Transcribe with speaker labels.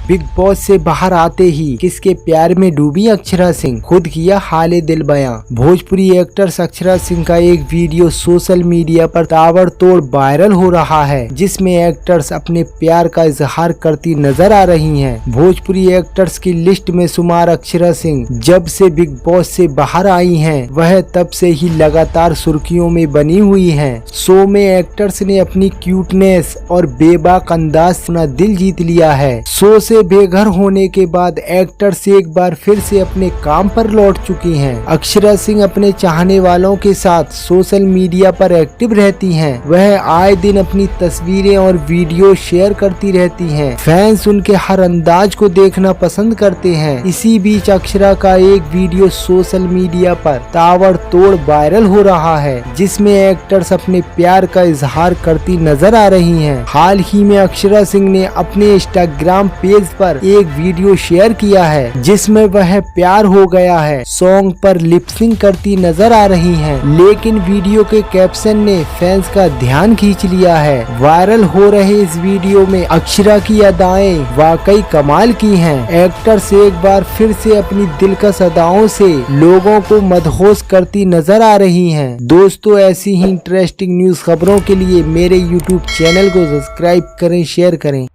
Speaker 1: Big boss से बाहर आते ही किसके प्यार में डूबी अक्षरा सिंह, खुद किया हाले दिल बयां। भोजपुरी एक्ट्रेस अक्षरा सिंह का एक वीडियो सोशल मीडिया पर ताबड़तोड़ वायरल हो रहा है, जिसमें एक्ट्रेस अपने प्यार का इजहार करती नजर आ रही हैं। भोजपुरी एक्ट्रेस की लिस्ट में शुमार अक्षरा सिंह जब से बिग बॉस से बाहर आई हैं, वह तब से ही लगातार सुर्खियों में बनी हुई हैं। शो में एक्ट्रेस ने अपनी क्यूटनेस और बेबाक अंदाज से अपना दिल जीत लिया है। शो से बेघर होने के बाद एक्ट्रेस एक बार फिर से अपने काम पर लौट चुकी हैं। अक्षरा सिंह अपने चाहने वालों के साथ सोशल मीडिया पर एक्टिव रहती हैं। वह आए दिन अपनी तस्वीरें और वीडियो शेयर करती रहती हैं। फैंस उनके हर अंदाज को देखना पसंद करते हैं। इसी बीच अक्षरा का एक वीडियो सोशल मीडिया पर ताबड़तोड़ वायरल हो रहा है, जिसमें एक्ट्रेस अपने प्यार का इजहार करती नजर आ रही हैं। हाल ही में अक्षरा सिंह ने अपने इंस्टाग्राम पेज पर एक वीडियो शेयर किया है, जिसमें वह प्यार हो गया है सॉन्ग पर लिपसिंग करती नजर आ रही हैं। लेकिन वीडियो के कैप्शन ने फैंस का ध्यान खींच लिया है। वायरल हो रहे इस वीडियो में अक्षरा की अदाएं वाकई कमाल की हैं। एक्ट्रेस एक बार फिर से अपनी दिलकश अदाओं से लोगों को मदहोश करती नजर आ रही हैं। दोस्तों, ऐसी ही इंटरेस्टिंग न्यूज खबरों के लिए मेरे YouTube चैनल को सब्सक्राइब करें, शेयर करें।